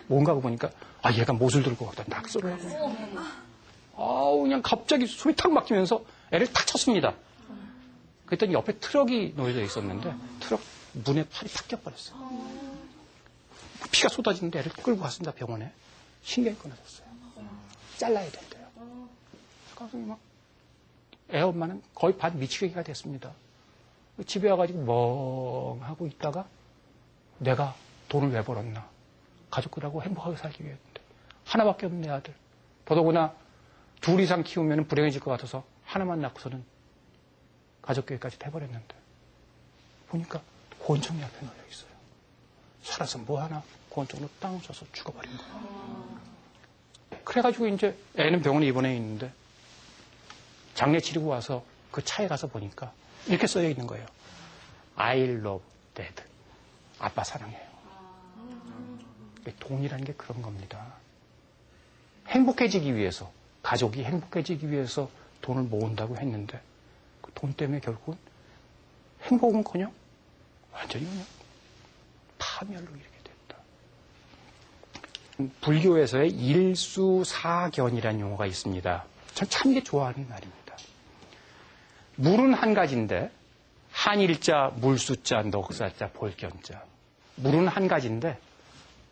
뭔가 하고 보니까 얘가 못을 들고 왔다 낙서를 하고 그냥 갑자기 숨이 탁 막히면서 애를 탁 쳤습니다. 그랬더니 옆에 트럭이 놓여져 있었는데 트럭 문에 팔이 탁 껴버렸어요. 피가 쏟아지는데 애를 끌고 갔습니다. 병원에. 신경이 끊어졌어요. 잘라야 된대요. 가서 막 애 엄마는 거의 반 미치겠기가 됐습니다. 집에 와가지고 멍하고 있다가 내가 돈을 왜 벌었나. 가족들하고 행복하게 살기 위해서인데 하나밖에 없는 내 아들. 더더구나 둘 이상 키우면 불행해질 것 같아서 하나만 낳고서는 가족교육까지 해버렸는데 보니까 고원청 옆에 놓여 있어요. 살아서 뭐하나 고원청으로 땅을 쳐서 죽어버린 거예요. 그래가지고 이제 애는 병원에 입원해 있는데 장례 치르고 와서 그 차에 가서 보니까 이렇게 써져 있는 거예요. I love dad. 아빠 사랑해요. 돈이라는 게 그런 겁니다. 행복해지기 위해서, 가족이 행복해지기 위해서 돈을 모은다고 했는데 그 돈 때문에 결국은 행복은커녕 완전히 그냥 파멸로 이르게 됐다. 불교에서의 일수사견이라는 용어가 있습니다. 전 참 이게 좋아하는 말입니다. 물은 한 가지인데 한일자, 물수자, 넉사자, 볼견자. 물은 한 가지인데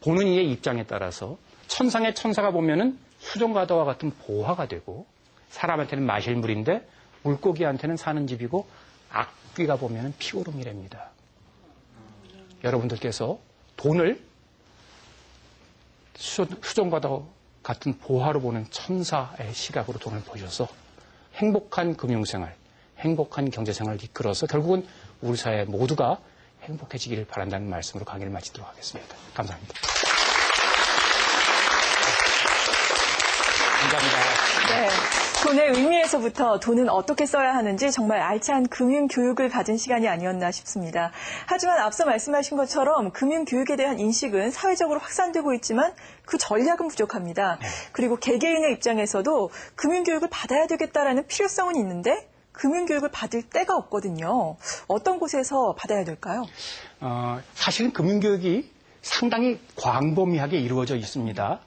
보는 이의 입장에 따라서 천상의 천사가 보면은 수정과다와 같은 보화가 되고 사람한테는 마실 물인데 물고기한테는 사는 집이고 악귀가 보면은 피오름이랍니다. 여러분들께서 돈을 수정과다와 같은 보화로 보는 천사의 시각으로 돈을 보셔서 행복한 금융생활, 행복한 경제생활을 이끌어서 결국은 우리 사회 모두가 행복해지기를 바란다는 말씀으로 강의를 마치도록 하겠습니다. 감사합니다. 감사합니다. 네. 돈의 의미에서부터 돈은 어떻게 써야 하는지 정말 알찬 금융교육을 받은 시간이 아니었나 싶습니다. 하지만 앞서 말씀하신 것처럼 금융교육에 대한 인식은 사회적으로 확산되고 있지만 그 전략은 부족합니다. 그리고 개개인의 입장에서도 금융교육을 받아야 되겠다라는 필요성은 있는데 금융교육을 받을 때가 없거든요. 어떤 곳에서 받아야 될까요? 사실은 금융교육이 상당히 광범위하게 이루어져 있습니다.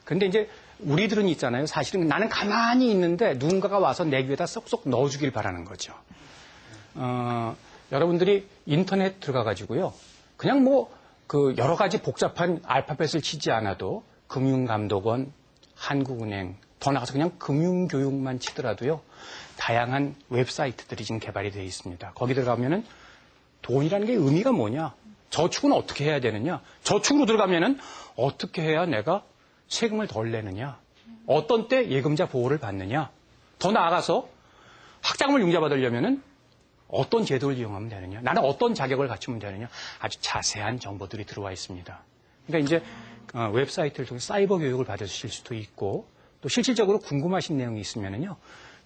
그런데 이제 우리들은 있잖아요. 사실은 나는 가만히 있는데 누군가가 와서 내 귀에다 쏙쏙 넣어주길 바라는 거죠. 여러분들이 인터넷 들어가가지고요. 그냥 그 여러 가지 복잡한 알파벳을 치지 않아도 금융감독원, 한국은행, 더 나가서 그냥 금융교육만 치더라도요. 다양한 웹사이트들이 지금 개발이 되어 있습니다. 거기 들어가면은 돈이라는 게 의미가 뭐냐? 저축은 어떻게 해야 되느냐? 저축으로 들어가면은 어떻게 해야 내가 세금을 덜 내느냐? 어떤 때 예금자 보호를 받느냐? 더 나아가서 학자금을 융자받으려면은 어떤 제도를 이용하면 되느냐? 나는 어떤 자격을 갖추면 되느냐? 아주 자세한 정보들이 들어와 있습니다. 그러니까 이제 웹사이트를 통해 사이버 교육을 받으실 수도 있고 또 실질적으로 궁금하신 내용이 있으면은요.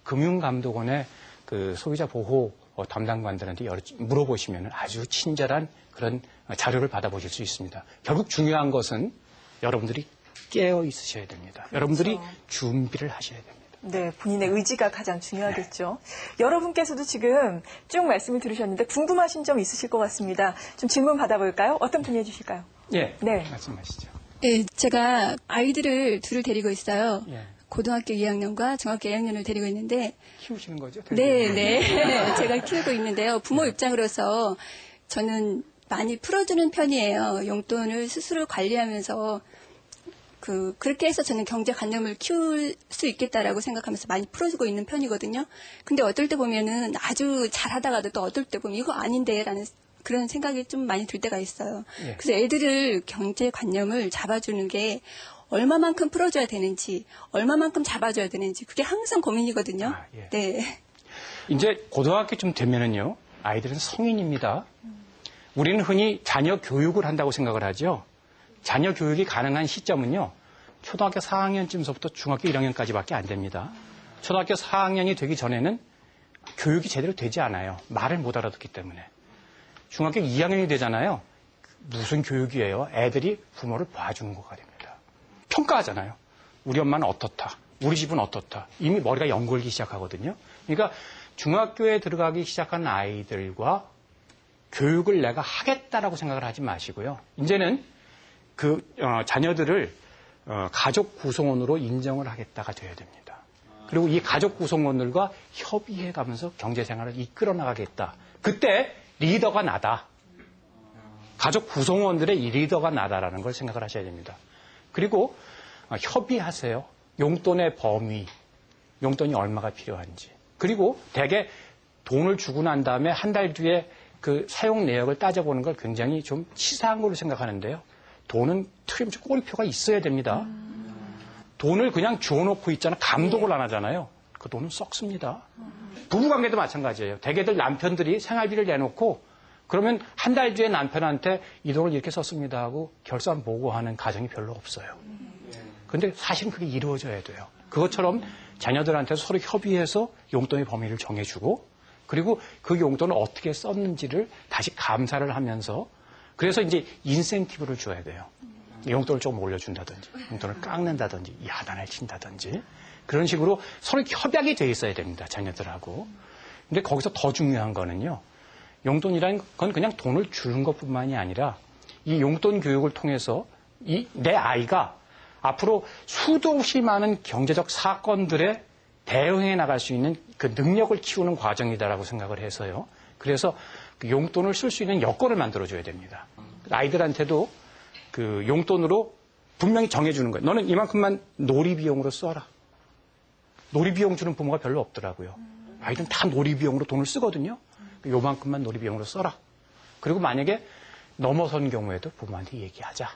금융감독원의 그 소비자 보호 담당관들한테 물어보시면 아주 친절한 그런 자료를 받아보실 수 있습니다. 결국 중요한 것은 여러분들이 깨어 있으셔야 됩니다. 여러분들이 준비를 하셔야 됩니다. 네, 본인의 의지가 가장 중요하겠죠. 네. 여러분께서도 지금 쭉 말씀을 들으셨는데 궁금하신 점 있으실 것 같습니다. 좀 질문 받아볼까요? 어떤 분이 해주실까요? 네, 네. 말씀하시죠. 네, 제가 아이들을 둘을 데리고 있어요. 예. 고등학교 2학년과 중학교 2학년을 데리고 있는데 키우시는 거죠? 네. 제가 키우고 있는데요. 부모 입장으로서 저는 많이 풀어주는 편이에요. 용돈을 스스로 관리하면서 그렇게 해서 저는 경제관념을 키울 수 있겠다라고 생각하면서 많이 풀어주고 있는 편이거든요. 근데 어떨 때 보면은 아주 잘하다가도 또 어떨 때 보면 이거 아닌데라는 그런 생각이 좀 많이 들 때가 있어요. 예. 그래서 애들을 경제관념을 잡아주는 게 얼마만큼 풀어줘야 되는지, 얼마만큼 잡아줘야 되는지 그게 항상 고민이거든요. 예. 네. 이제 고등학교쯤 되면은요, 아이들은 성인입니다. 우리는 흔히 자녀 교육을 한다고 생각을 하죠. 자녀 교육이 가능한 시점은요, 초등학교 4학년쯤서부터 중학교 1학년까지밖에 안 됩니다. 초등학교 4학년이 되기 전에는 교육이 제대로 되지 않아요. 말을 못 알아듣기 때문에. 중학교 2학년이 되잖아요. 무슨 교육이에요? 애들이 부모를 봐주는 거가 됩니다. 평가하잖아요. 우리 엄마는 어떻다. 우리 집은 어떻다. 이미 머리가 연골기 시작하거든요. 그러니까 중학교에 들어가기 시작한 아이들과 교육을 내가 하겠다라고 생각을 하지 마시고요. 이제는 자녀들을 가족 구성원으로 인정을 하겠다가 되어야 됩니다. 그리고 이 가족 구성원들과 협의해 가면서 경제 생활을 이끌어 나가겠다. 그때 리더가 나다. 가족 구성원들의 이 리더가 나다라는 걸 생각을 하셔야 됩니다. 그리고 협의하세요. 용돈의 범위, 용돈이 얼마가 필요한지. 그리고 대개 돈을 주고 난 다음에 한 달 뒤에 그 사용 내역을 따져보는 걸 굉장히 좀 치사한 걸로 생각하는데요. 돈은 틀림없이 꼬리표가 있어야 됩니다. 돈을 그냥 주워놓고 있잖아. 감독을 안 하잖아요. 그 돈은 썩습니다. 부부관계도 마찬가지예요. 대개들 남편들이 생활비를 내놓고 그러면 한 달 뒤에 남편한테 이 돈을 이렇게 썼습니다 하고 결산 보고하는 가정이 별로 없어요. 근데 사실은 그게 이루어져야 돼요. 그것처럼 자녀들한테 서로 협의해서 용돈의 범위를 정해주고 그리고 그 용돈을 어떻게 썼는지를 다시 감사를 하면서 그래서 이제 인센티브를 줘야 돼요. 용돈을 조금 올려준다든지 용돈을 깎는다든지 야단을 친다든지 그런 식으로 서로 협약이 돼 있어야 됩니다. 자녀들하고. 근데 거기서 더 중요한 거는요. 용돈이라는 건 그냥 돈을 주는 것뿐만이 아니라 이 용돈 교육을 통해서 내 아이가 앞으로 수도 없이 많은 경제적 사건들에 대응해 나갈 수 있는 그 능력을 키우는 과정이다라고 생각을 해서요. 그래서 그 용돈을 쓸 수 있는 여건을 만들어줘야 됩니다. 아이들한테도 그 용돈으로 분명히 정해주는 거예요. 너는 이만큼만 놀이비용으로 써라. 놀이비용 주는 부모가 별로 없더라고요. 아이들은 다 놀이비용으로 돈을 쓰거든요. 요만큼만 놀이비용으로 써라. 그리고 만약에 넘어선 경우에도 부모한테 얘기하자.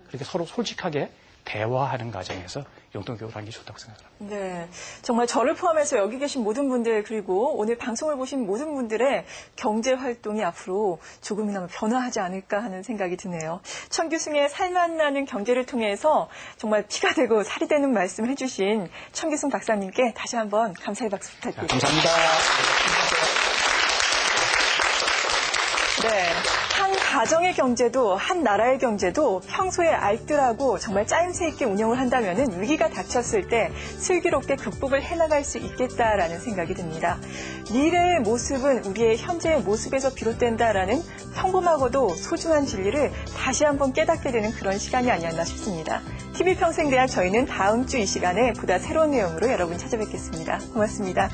그렇게 서로 솔직하게 대화하는 과정에서 용돈 교육을 하는 게 좋다고 생각합니다. 네, 정말 저를 포함해서 여기 계신 모든 분들 그리고 오늘 방송을 보신 모든 분들의 경제 활동이 앞으로 조금이나마 변화하지 않을까 하는 생각이 드네요. 천규승의 살맛나는 경제를 통해서 정말 피가 되고 살이 되는 말씀을 해주신 천규승 박사님께 다시 한번 감사의 박수 부탁드립니다. 감사합니다. 네. 한 가정의 경제도 한 나라의 경제도 평소에 알뜰하고 정말 짜임새 있게 운영을 한다면 위기가 닥쳤을 때 슬기롭게 극복을 해나갈 수 있겠다라는 생각이 듭니다. 미래의 모습은 우리의 현재의 모습에서 비롯된다라는 평범하고도 소중한 진리를 다시 한번 깨닫게 되는 그런 시간이 아니었나 싶습니다. TV평생대학 저희는 다음 주 이 시간에 보다 새로운 내용으로 여러분 찾아뵙겠습니다. 고맙습니다.